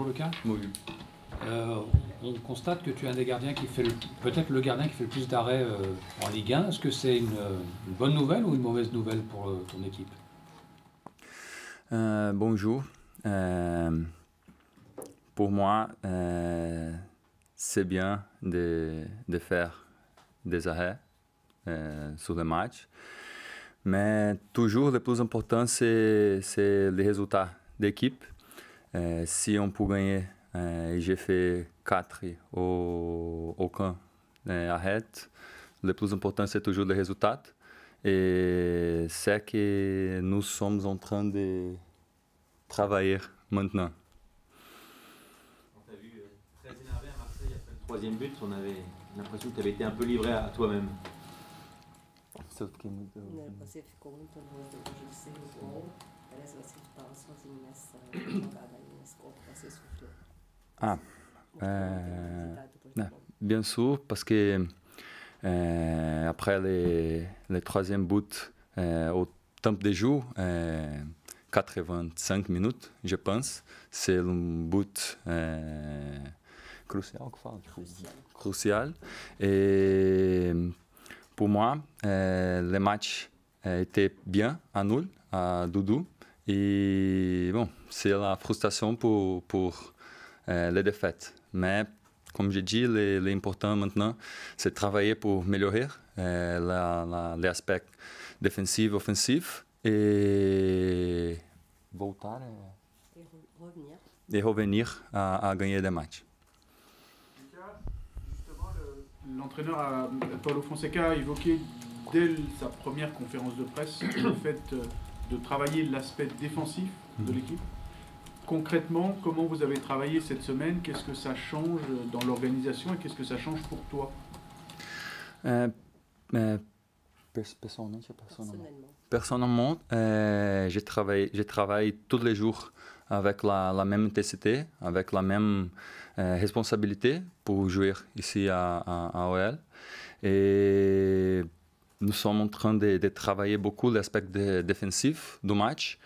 toujours le cas? Oui. On constate que tu es un des gardiens qui fait peut-être le gardien qui fait le plus d'arrêts en Ligue 1. Est-ce que c'est une bonne nouvelle ou une mauvaise nouvelle pour ton équipe? Bonjour. Pour moi, c'est bien de faire des arrêts sur le match. Mais toujours, le plus important, c'est les résultats d'équipe. Si on peut gagner, j'ai fait 4 ou aucun arrêt, le plus important, c'est toujours les résultats. Et c'est que nous sommes en train de travailler maintenant. On t'a vu très énervé à Marseille après le troisième but, on avait l'impression que tu avais été un peu livré à toi-même. Você ficou muito nervoso depois do segundo gol. Parece que você estava sozinho nessa jogada aí, nesse gol que você sofreu. Bien sûr, parce que après le troisième but, au temps de jeu, 85 minutes, je pense, c'est un but crucial. Crucial. Et pour moi, le match était bien à nul, à Doudou. Et bon, c'est la frustration pour les défaites. Mais comme j'ai dit, l'important maintenant, c'est de travailler pour améliorer l'aspect défensif, offensif et revenir à gagner des matchs. Justement, l'entraîneur Paulo Fonseca a évoqué dès sa première conférence de presse le fait de travailler l'aspect défensif de l'équipe. Concrètement, comment vous avez travaillé cette semaine? Qu'est-ce que ça change dans l'organisation et qu'est-ce que ça change pour toi? Personnellement, je travaille tous les jours avec la même intensité, avec la même responsabilité pour jouer ici à OL. Et nous sommes en train de travailler beaucoup l'aspect défensif du match.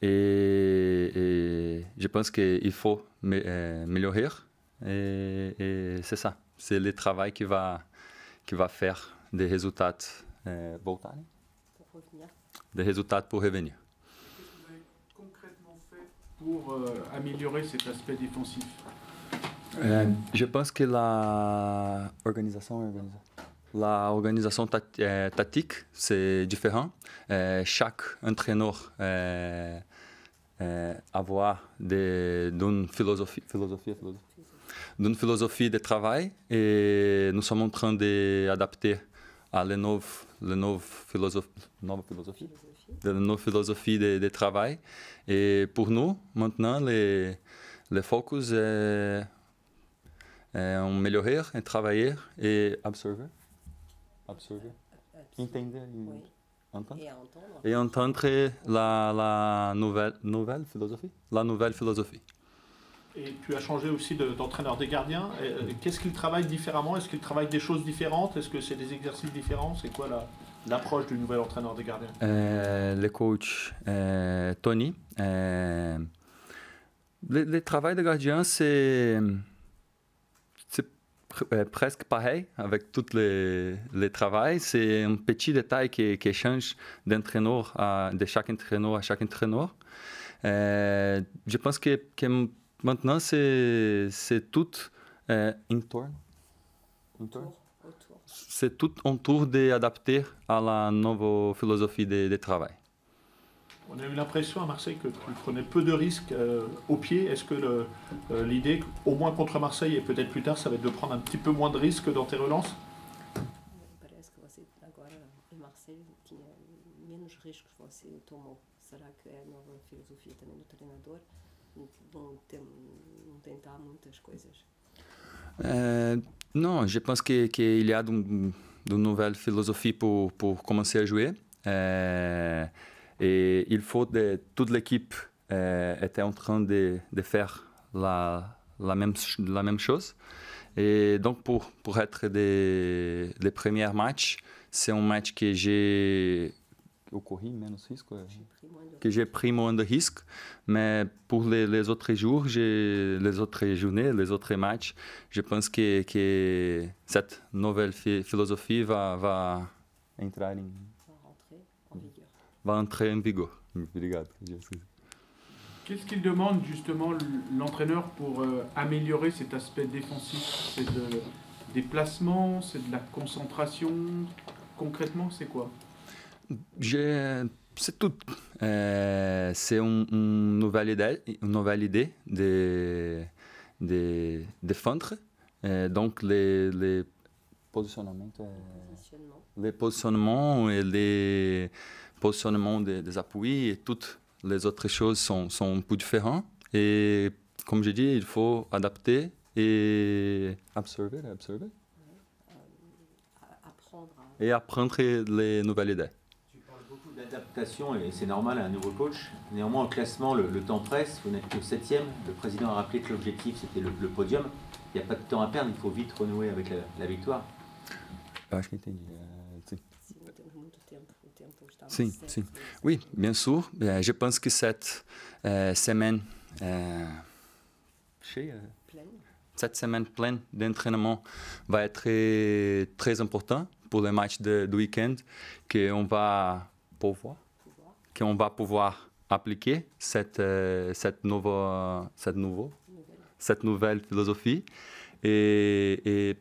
Et je pense qu'il faut améliorer. Et c'est ça. C'est le travail qui va faire des résultats des résultats pour revenir. Qu'est-ce que vous avez concrètement fait pour améliorer cet aspect défensif? Je pense que l'organisation tactique, c'est différent. Chaque entraîneur avoir d'une philosophie de travail et nous sommes en train d'adapter à la nouvelle philosophie de travail. Et pour nous, maintenant, le focus est améliorer et travailler et observer. Entender et entendre la nouvelle philosophie. Et tu as changé aussi d'entraîneur des gardiens. Qu'est-ce qu'il travaille différemment? Est-ce qu'il travaille des choses différentes? Est-ce que c'est des exercices différents? C'est quoi l'approche du nouvel entraîneur des gardiens? Le coach Tony. Le travail de gardien, c'est presque pareil avec tout le travail. C'est un petit détail qui change de chaque entraîneur à chaque entraîneur. Je pense que maintenant, c'est tout c'est tout autour d'adapter à la nouvelle philosophie de travail. On a eu l'impression à Marseille que tu prenais peu de risques au pied. Est-ce que l'idée, au moins contre Marseille et peut-être plus tard, ça va être de prendre un petit peu moins de risques dans tes relances? Parece que você agora em Marseille tinha menos riscos que você tomou. Será que é a nova filosofia também do treinador? Não tentar muitas coisas? Non, je pense qu'il y a une nouvelle philosophie pour commencer à jouer. Et il faut que toute l'équipe était en train de faire la même chose. Et donc, pour être les premiers matchs, c'est un match que j'ai eu corri menos risco, J'ai pris moins de que j'ai pris moins de risques. Mais pour les autres jours, les autres journées, les autres matchs, je pense que cette nouvelle philosophie va entrar em, va rentrer en vigueur. va entrer en vigueur. Obrigado. Qu'est-ce qu'il demande justement l'entraîneur pour améliorer cet aspect défensif? C'est des placements, c'est de la concentration. Concrètement, c'est quoi? C'est tout. C'est une nouvelle idée de défendre. Donc, les positionnements, Positionnement. les positionnements et les positionnements des appuis et toutes les autres choses sont un peu différents. Et comme je dis, il faut adapter et observer. Apprendre à... Et apprendre les nouvelles idées. Tu parles beaucoup d'adaptation et c'est normal à un nouveau coach. Néanmoins, au classement, le temps presse. Vous n'êtes que 7e. Le président a rappelé que l'objectif, c'était le podium. Il n'y a pas de temps à perdre. Il faut vite renouer avec la victoire. Eu acho que entendi. Sim. Si não temos muito tempo, o tempo está Sim, certo. sim. Oui, bien sûr. Je pense que cette semaine Pleine. cette semaine pleine d'entraînement va être très important pour les matchs du week-end, qu'on va pouvoir, Pouvoir. qu'on va pouvoir appliquer cette nouvelle philosophie. Et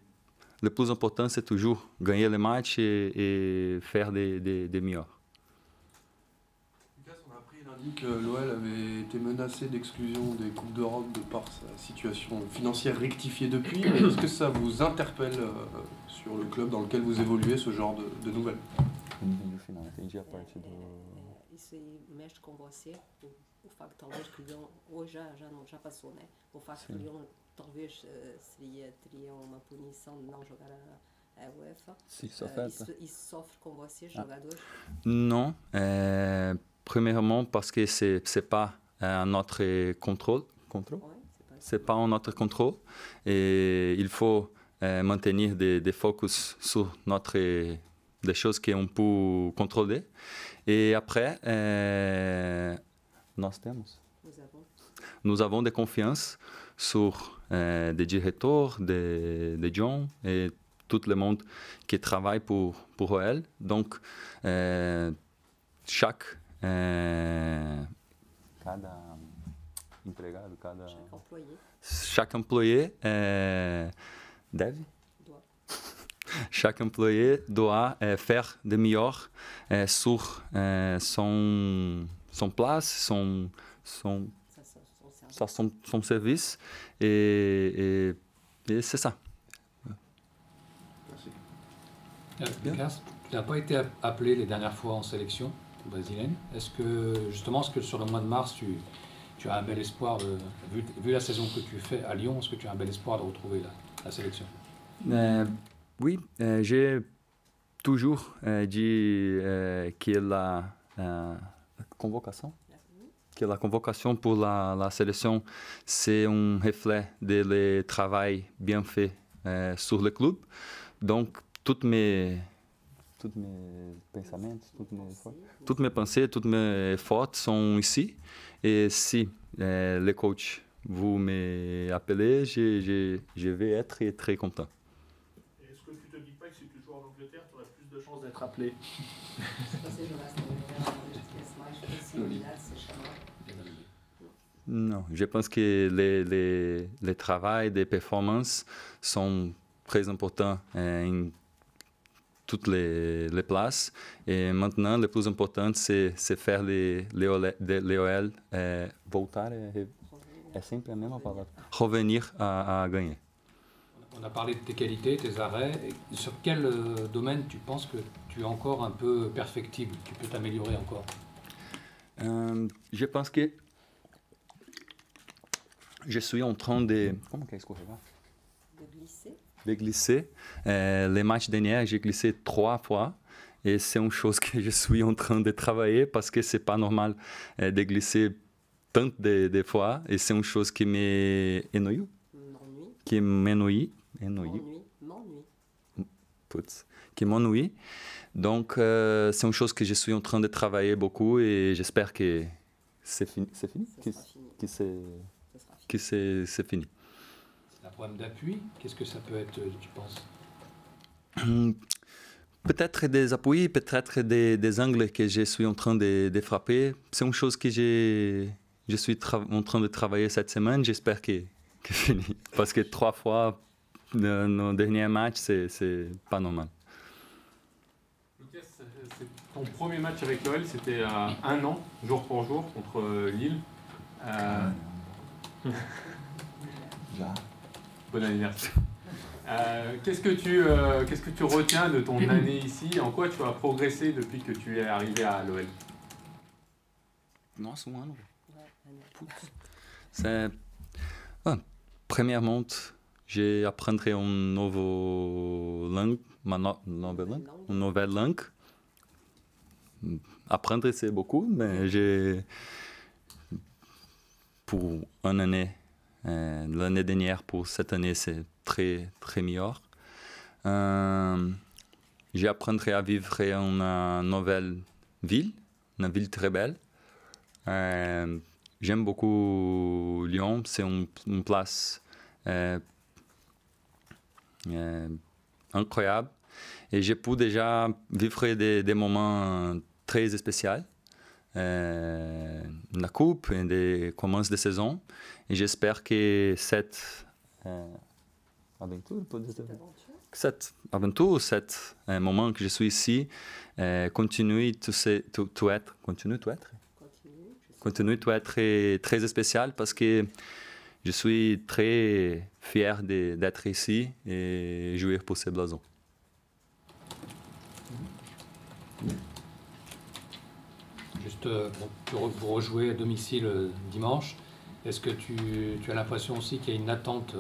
le plus important, c'est toujours gagner les matchs et faire des meilleurs. Lucas, on a appris lundi que l'OL avait été menacé d'exclusion des Coupes d'Europe de par sa situation financière rectifiée depuis. Mais est-ce que ça vous interpelle sur le club dans lequel vous évoluez, ce genre de nouvelles? Entendi a parte do... Isso aí mexe com você, o facto talvez que o Lyon, hoje já passou, né? O facto que o Lyon talvez teria uma punição de não jogar a UEFA. Si, ça fait Isso sofre com vocês, jogadores? Non. Premièrement, parce que c'est pas à notre contrôle. Ouais, C'est pas en notre contrôle. Et il faut maintenir des focus sur des choses qu'on peut contrôler. Et après, nous avons de confiance sur des directeurs, des gens et tout le monde qui travaille pour OL. Donc, chaque chaque employé deve. Chaque employé doit faire de meilleur sur son place, son service. Et c'est ça. Merci. Lucas, tu n'as pas été appelé les dernières fois en sélection brésilienne. Est-ce que sur le mois de mars, tu as un bel espoir, vu la saison que tu fais à Lyon, est-ce que tu as un bel espoir de retrouver la sélection? Oui, j'ai toujours dit que la convocation pour la sélection, c'est un reflet du travail bien fait sur le club. Donc, toutes mes pensaments, toutes mes pensées, toutes mes efforts sont ici. Et si le coach vous m'appelez, je vais être très content. Est-ce que tu te dis pas que si tu joues en Angleterre, tu aurais plus de chances d'être appelé? Non, je pense que les travail des performances sont très importants en toutes les places. Et maintenant, le plus important, c'est faire l'OL voltar, é sempre a mesma palavra, revenir à gagner. On a parlé de tes qualités, tes arrêts. Et sur quel domaine tu penses que tu es encore un peu perfectible? Tu peux t'améliorer encore? Je pense que je suis en train de... Comment est-ce qu'on va? De glisser. Les matchs derniers, j'ai glissé 3 fois. Et c'est une chose que je suis en train de travailler parce que c'est pas normal de glisser tant de fois. Et c'est une chose qui m'ennuie. Qui m'ennuie. m'ennuie. Donc, c'est une chose que je suis en train de travailler beaucoup et j'espère que c'est fini. C'est fini? Ça sera fini. Que Ça sera fini. c'est fini. C'est un problème d'appui. Qu'est-ce que ça peut être, tu penses? Peut-être des appuis, peut-être des angles que je suis en train de frapper. C'est une chose que je suis en train de travailler cette semaine. J'espère que c'est fini. Parce que 3 fois dans nos derniers matchs, c'est pas normal. Lucas, c'est ton premier match avec l'OL, c'était à 1 an, jour pour jour, contre Lille. Bon anniversaire. Qu'est-ce que tu retiens de ton année ici? En quoi tu as progressé depuis que tu es arrivé à l'OL? Nossa, ano. Ouais, C'est... Premièrement, j'ai appris une nouvelle langue. Apprendre, c'est beaucoup, mais pour une année, l'année dernière, pour cette année, c'est très, très meilleur. J'ai appris à vivre dans une nouvelle ville, une ville très belle. J'aime beaucoup Lyon, c'est une place incroyable. Et j'ai pu déjà vivre des moments très spéciaux. La coupe et des commences de saison. Et j'espère que cette aventure, ce moment que je suis ici, continue à être très spécial parce que je suis très fier d'être ici et jouer pour ces blasons. Juste pour rejouer à domicile dimanche, est-ce que tu as l'impression aussi qu'il y a une attente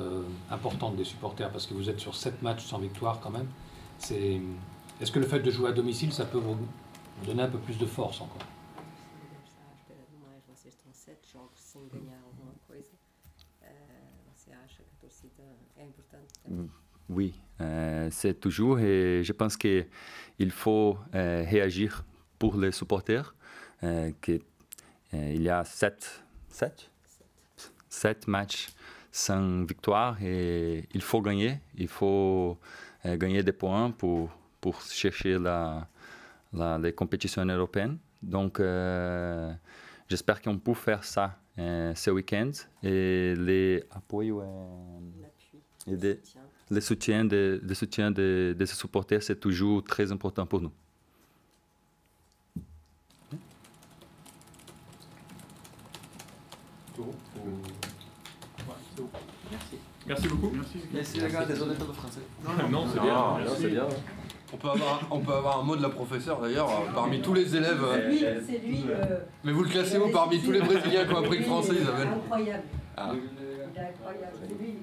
importante des supporters parce que vous êtes sur 7 matchs sans victoire quand même? Est-ce que le fait de jouer à domicile, ça peut vous donner un peu plus de force encore? Vocês estão 7 jogos sem ganhar alguma coisa. Você acha que a torcida é importante? Oui, c'est toujours et je pense qu'il faut réagir pour les supporters. Il y a 7 matchs sans victoire et il faut gagner. Il faut gagner des points pour chercher les compétitions européennes. Donc, j'espère qu'on peut faire ça ce week-end. Et les appuis et le soutien des supporters, c'est toujours très important pour nous. Merci. Merci beaucoup. Merci les gars, désolé d'être français. Non, c'est bien. C'est bien. On peut avoir un mot de la professeure d'ailleurs, parmi tous les élèves. C'est lui. Mais vous le classez où parmi tous les Brésiliens qui ont appris le français, Isabelle? Incroyable. Ah. Il est incroyable. C'est lui,